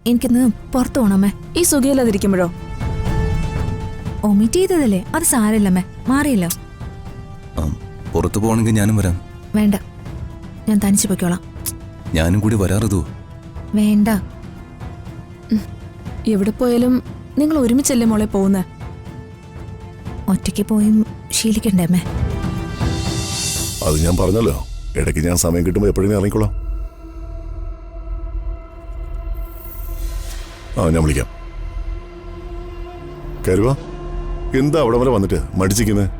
എനിക്കിന്ന് പുറത്തു പോണമ്മേ. ഈ സുഖയില്ലാതിരിക്കുമ്പോഴോ? ഒമിറ്റ് ചെയ്തതല്ലേ, അത് സാരമില്ലമ്മേ, മാറിയല്ലോ. പുറത്തു പോകണമെങ്കിൽ ഞാനും വരാം. വേണ്ട, ഞാൻ തനിച്ചു പൊയ്ക്കോളാം. ഞാനും കൂടി വരാറതു. വേണ്ട. എവിടെ പോയാലും നിങ്ങൾ ഒരുമിച്ചല്ലേ മോളെ പോകുന്നേ? ഒറ്റയ്ക്ക് പോയും ശീലിക്കണ്ടേ അമ്മേ? അത് ഞാൻ പറഞ്ഞല്ലോ, ഇടയ്ക്ക് ഞാൻ സമയം കിട്ടുമ്പോൾ എപ്പോഴും ഇറങ്ങിക്കോളാം. ഞാൻ വിളിക്കാം. കരുവാ, എന്താ അവിടെ വരെ വന്നിട്ട് മടിച്ചിരിക്കുന്നത്?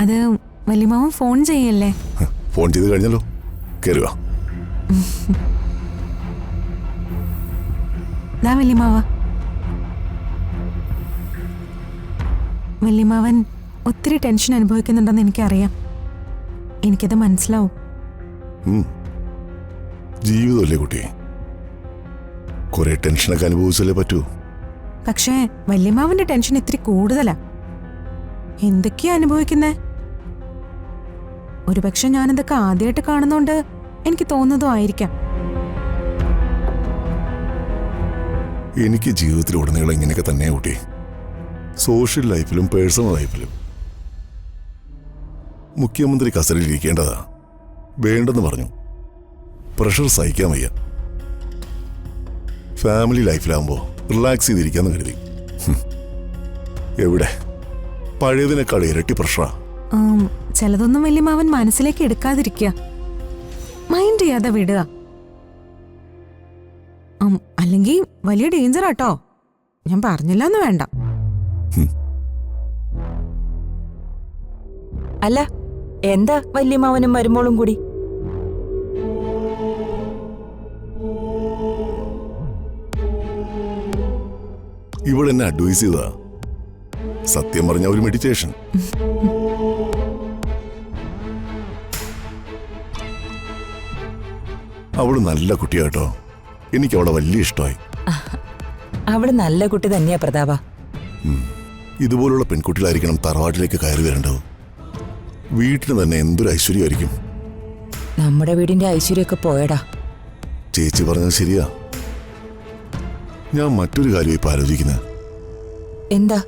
അത് വല്യമാവൻ ഫോൺ ചെയ്യല്ലേ? ഫോൺ ചെയ്ത് കഴിഞ്ഞല്ലോ. കരുവാ. വല്യമാവ, വല്യമാവൻ ഒത്തിരി ടെൻഷൻ അനുഭവിക്കുന്നുണ്ടെന്ന് എനിക്കറിയാം. എനിക്കത് മനസ്സിലാവും. ജീവിതമല്ലേ കുട്ടി, കുറെ ടെൻഷനൊക്കെ അനുഭവിച്ചല്ലേ പറ്റൂ. പക്ഷേ വല്യമാവന്റെ ടെൻഷൻ ഇത്തിരി കൂടുതലാ. എന്തൊക്കെയാ അനുഭവിക്കുന്നേ? ഒരുപക്ഷെ ഞാനിതൊക്കെ ആദ്യമായിട്ട് കാണുന്നോണ്ട് എനിക്ക് തോന്നുന്നതും ആയിരിക്കാം. എനിക്ക് ജീവിതത്തിൽ ഉടനീളം ഇങ്ങനെയൊക്കെ തന്നെയാ കുട്ടി. സോഷ്യൽ ലൈഫിലും പേഴ്സണൽ ലൈഫിലും. മുഖ്യമന്ത്രി കസേരയിൽ ഇരിക്കേണ്ടതാ, വേണ്ടെന്ന് പറഞ്ഞു. പ്രഷർ സഹിക്കാൻ വയ്യ. ഫാമിലി ലൈഫിലാകുമ്പോൾ റിലാക്സ് ചെയ്തിരിക്കാന്ന് കരുതി. എവിടെ, പഴയതിനേക്കാൾ ഇരട്ടി പ്രഷറാ. ചിലതൊന്നും വല്യമാവൻ മനസ്സിലേക്ക് എടുക്കാതിരിക്കുക, മൈൻഡ് ചെയ്യാതെ വിടുക. അല്ലെങ്കിൽ വലിയ ഡേഞ്ചർ ആട്ടോ. ഞാൻ പറഞ്ഞില്ലെന്ന് വേണ്ട. അല്ല, എന്താ വല്യമാവനും മരുമോളും കൂടി? ഇവിടെ എന്നെ അഡ്വൈസ് ചെയ്തതാ. സത്യം പറഞ്ഞ ഒരു മെഡിറ്റേഷൻ. അവള് നല്ല കുട്ടിയാട്ടോ. എനിക്ക് അവളെ വലിയ ഇഷ്ടമായി. അവള് നല്ല കുട്ടി തന്നെയാ പ്രതാപ. ഇതുപോലുള്ള പെൺകുട്ടികളായിരിക്കണം തറവാട്ടിലേക്ക് കയറി വരേണ്ടത്. വീട്ടിന് തന്നെ എന്തൊരു ഐശ്വര്യമായിരിക്കും. നമ്മുടെ വീടിന്റെ ഐശ്വര്യമൊക്കെ പോയടാ. ചേച്ചി പറഞ്ഞത് ശരിയാ. ഞാൻ മറ്റൊരു കാര്യം ഇപ്പൊ ആലോചിക്കുന്നത്. എന്താ?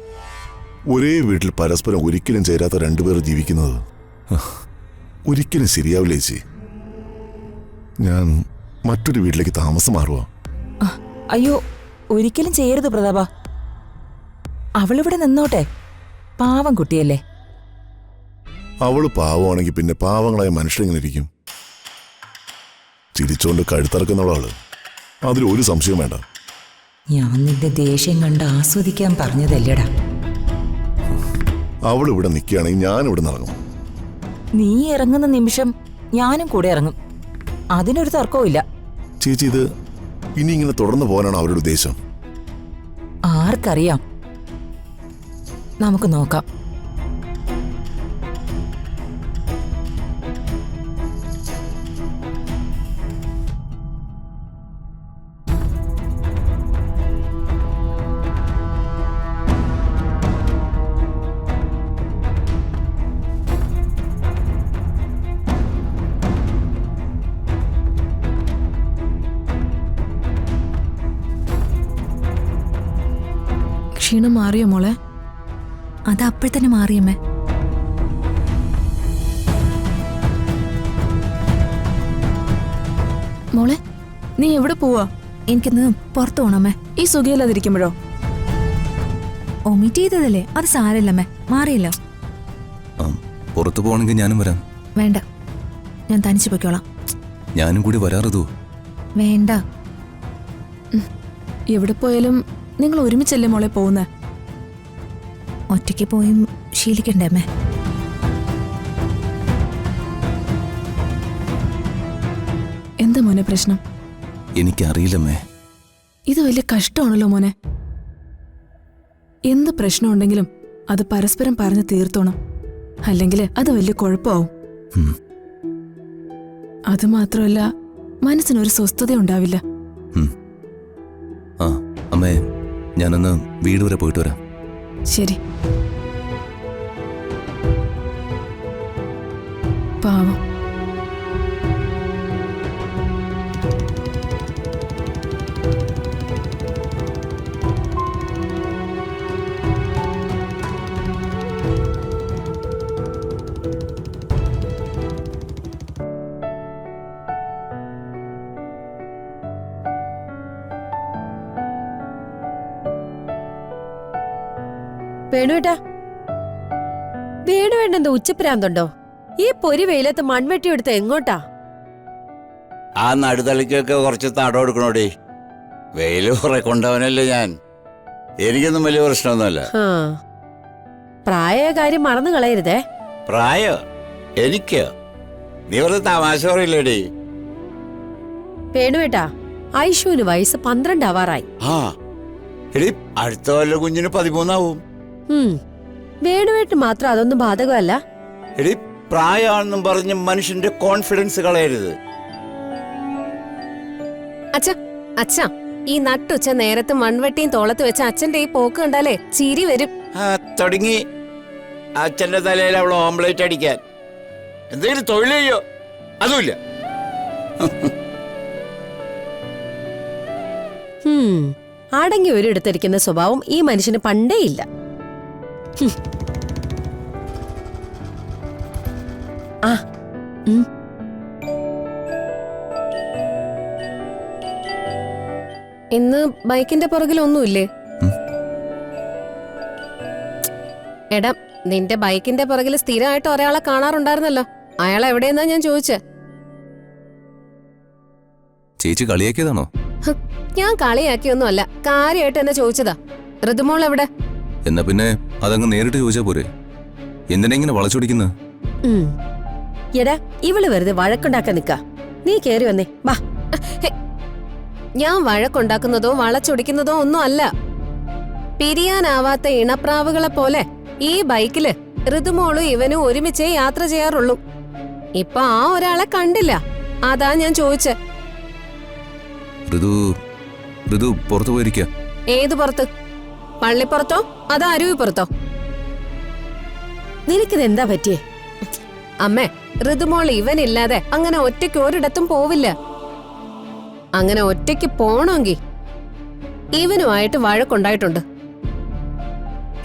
ഒരേ വീട്ടിൽ പരസ്പരം ഒരിക്കലും ചേരാത്ത രണ്ടുപേർ ജീവിക്കുന്നത് ഒരിക്കലും ശരിയാവില്ല ചേച്ചി. ഞാൻ മറ്റൊരു വീട്ടിലേക്ക് താമസം മാറുക. അയ്യോ, ഒരിക്കലും ചെയ്യരുത് പ്രതാപ. അവളിവിടെ നിന്നോട്ടെ, പാവം കുട്ടിയല്ലേ. അവള് പാവമാണെങ്കിൽ പിന്നെ പാവങ്ങളായ മനുഷ്യരെങ്ങനെ ഇരിക്കും? ചിരിച്ചോണ്ട് കഴുത്തറക്കുന്നവളാള്, അതിലൊരു സംശയം വേണ്ട. ഞാൻ നിന്റെ ദേഷ്യം കണ്ട് ആസ്വദിക്കാൻ പറഞ്ഞതല്ലേടാ. അവളിവിടെ നിൽക്കുകയാണെങ്കിൽ ഞാനിവിടെ ഇറങ്ങും. നീ ഇറങ്ങുന്ന നിമിഷം ഞാനും കൂടെ ഇറങ്ങും. അതിനൊരു തർക്കവും ഇല്ല. ചേച്ചി, ഇത് ഇനി ഇങ്ങനെ തുടർന്ന് പോകാനാണ് അവരുടെ ഉദ്ദേശം? ആർക്കറിയാം, നമുക്ക് നോക്കാം. ക്ഷീണം മാറിയോ മോളെ? അത് അപ്പോൾ തന്നെ മാറിയമ്മേ. മോളെ, നീ എവിടെ പോവാ? എനിക്കിന്ന് പുറത്തു പോണമ്മേ. ഈ സുഖയില്ലാതിരിക്കുമ്പോഴോ? ഒമിറ്റ് ചെയ്തതല്ലേ, അത് സാരമില്ലമ്മേ, മാറിയല്ലോ. പുറത്തു പോകണമെങ്കിൽ ഞാനും വരാം. വേണ്ട, ഞാൻ തനിച്ചു പൊയ്ക്കോളാം. ഞാനും കൂടി വരാറതു. വേണ്ട. എവിടെ പോയാലും നിങ്ങൾ ഒരുമിച്ചല്ലേ മോളെ പോകുന്നേ? ഒറ്റയ്ക്ക് പോയും ശീലിക്കണ്ടേ അമ്മേ? എന്താ മോനെ പ്രശ്നം? എനിക്കറിയില്ലമ്മേ. ഇത് വലിയ കഷ്ടമാണല്ലോ മോനെ. എന്ത് പ്രശ്നമുണ്ടെങ്കിലും അത് പരസ്പരം പറഞ്ഞ് തീർത്തോണം, അല്ലെങ്കിൽ അത് വലിയ കുഴപ്പമാവും. അതുമാത്രമല്ല, മനസ്സിനൊരു സ്വസ്ഥത ഉണ്ടാവില്ല. അമ്മേ, ഞാനൊന്ന് വീട് വരെ പോയിട്ട് വരാം. ശരി. പാവം. വേണുവേട്ടാ, വേണുവേണ്ടെന്താ ഉച്ചപ്രാന്തുണ്ടോ? ഈ പൊരി വെയിലത്ത് മൺവെട്ടി എടുത്ത് എങ്ങോട്ടാ? ആ നടുതളിക്കൊക്കെ കുറച്ച് തടം എടുക്കണോടി. വെയില് കുറെ കൊണ്ടവനല്ലേ ഞാൻ. എനിക്കൊന്നും വലിയ പ്രശ്നമൊന്നുമല്ല. ആ, പ്രായ കാര്യം മറന്നു കളയരുതേ. പ്രായോ? എനിക്ക് നീ വെറുതെ തമാശ പറയില്ലേടി. വേണുവേട്ടാ, ഐഷുവിന് വയസ്സ് 12 ആവാറായി. ആ എടി, അടുത്ത കൊല്ലം കുഞ്ഞിന് 13 ആവും. വേണുവേട്ട് മാത്രം അതൊന്നും ബാധകമല്ല. എടി, പ്രായമാണെന്നും പറഞ്ഞ് മനുഷ്യന്റെ കോൺഫിഡൻസ് കളയരുത്. അച്ഛ ഈ നട്ടുച്ച നേരത്ത് മൺവെട്ടിയും തോളത്ത് വെച്ച അച്ഛന്റെ ഈ പോക്ക് കണ്ടാലേ ചിരി വരും. തുടങ്ങി അച്ഛന്റെ തലയിൽ അവള് ഓംപ്ലേറ്റ് അടിക്കാൻ. എന്തെങ്കിലും തൊഴിൽ ചെയ്യോ? അതുമില്ല. അടങ്ങി ഒരിടത്തിരിക്കുന്ന സ്വഭാവം ഈ മനുഷ്യന് പണ്ടേ ഇല്ല. ആ ഇന്ന് ബൈക്കിന്റെ പുറകിലൊന്നുമില്ലേ? എടാ, നിന്റെ ബൈക്കിന്റെ പുറകിൽ സ്ഥിരമായിട്ട് ഒരാളെ കാണാറുണ്ടായിരുന്നല്ലോ. അയാൾ എവിടെയെന്നാ ഞാൻ ചോദിച്ചേ. ചേച്ചി കളിയാക്കിയതാണോ? ഞാൻ കളിയാക്കിയൊന്നും അല്ല, കാര്യമായിട്ട് എന്നെ ചോദിച്ചതാ. ഋതുമോൾ എവിടെ? എന്നാ പിന്നെ അതങ്ങ് നേരിട്ട് ചോദിച്ചാ പോരെ? എന്തിനാ ഇങ്ങനെ വളച്ചൊടിക്കുന്നത്? എടാ, ഇവള് വെറുതെ വഴക്കുണ്ടാക്കാൻ നിക്ക. നീ കേറി വന്നേ, വാ. ഞാൻ വഴക്കുണ്ടാക്കുന്നതോ വളച്ചൊടിക്കുന്നതോ ഒന്നും അല്ല. പിരിയാനാവാത്ത ഇണപ്രാവുകളെ പോലെ ഈ ബൈക്കില് ഋതുമോളും ഇവനും ഒരുമിച്ചേ യാത്ര ചെയ്യാറുള്ളൂ. ഇപ്പൊ ആ ഒരാളെ കണ്ടില്ല, അതാ ഞാൻ ചോദിച്ചേ. ഋതു പുറത്തു പോയിരിക്ക. ഏത് പുറത്ത്? പള്ളിപ്പുറത്തോ അതോ അരുവിപ്പുറത്തോ? നിനക്കിതെന്താ പറ്റിയേ? അമ്മേ, ഋതുമോൾ ഇവനില്ലാതെ അങ്ങനെ ഒറ്റയ്ക്ക് ഒരിടത്തും പോവില്ല. അങ്ങനെ ഒറ്റയ്ക്ക് പോണമെങ്കിൽ ഇവനുമായിട്ട് വഴക്കുണ്ടായിട്ടുണ്ട്.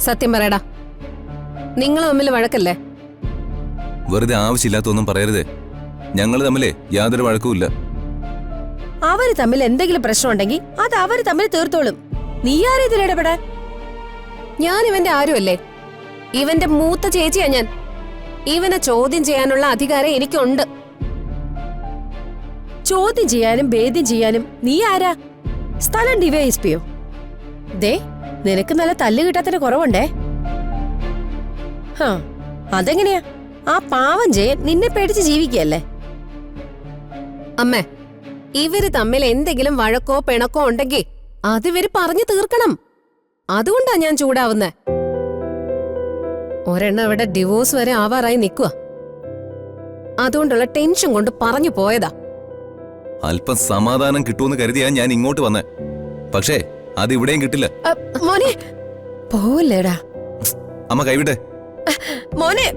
സത്യം പറയടാ, നിങ്ങൾ തമ്മിൽ വഴക്കല്ലേ? വെറുതെ ആവശ്യമില്ലാത്തൊന്നും പറയരുതേ. ഞങ്ങള് തമ്മിലേ യാതൊരു വഴക്കുമില്ല. അവര് തമ്മിൽ എന്തെങ്കിലും പ്രശ്നമുണ്ടെങ്കിൽ അത് അവര് തമ്മിൽ തീർത്തോളും. നീ ആരും ഇതിലിടപെടാൻ? ഞാൻ ഇവന്റെ ആരുമല്ലേ? ഇവന്റെ മൂത്ത ചേച്ചിയാ ഞാൻ. ഇവനെ ചോദ്യം ചെയ്യാനുള്ള അധികാരം എനിക്കുണ്ട്. ചോദ്യം ചെയ്യാനും ഭേദ്യം ചെയ്യാനും നീ ആരാ? സ്ഥലം ഡിവൈഎസ്പിയോ? ദേ, നിനക്ക് നല്ല തല്ല് കിട്ടാത്തതിന് കുറവുണ്ടേ. അതെങ്ങനെയാ? ആ പാവം ജയൻ നിന്നെ പേടിച്ച് ജീവിക്കല്ലേ? അമ്മേ, ഇവര് തമ്മിൽ എന്തെങ്കിലും വഴക്കോ പിണക്കോ ഉണ്ടെങ്കിൽ അത് ഇവര് പറഞ്ഞു തീർക്കണം. അതുകൊണ്ടാ ഞാൻ ചൂടാവുന്നേ. ഒരെണ്ണം ഇവിടെ ഡിവോഴ്സ് വരെ ആവാറായി നിൽക്കുക. അതുകൊണ്ടുള്ള ടെൻഷൻ കൊണ്ട് പറഞ്ഞു പോയതാ. അല്പം സമാധാനം കിട്ടുമെന്ന് കരുതിയാ ഞാൻ ഇങ്ങോട്ട് വന്നേ. പക്ഷേ അത് ഇവിടെയും കിട്ടില്ല. മോനെ പോവല്ലേടാ. അമ്മ കൈവിട്ടെ. മോനെ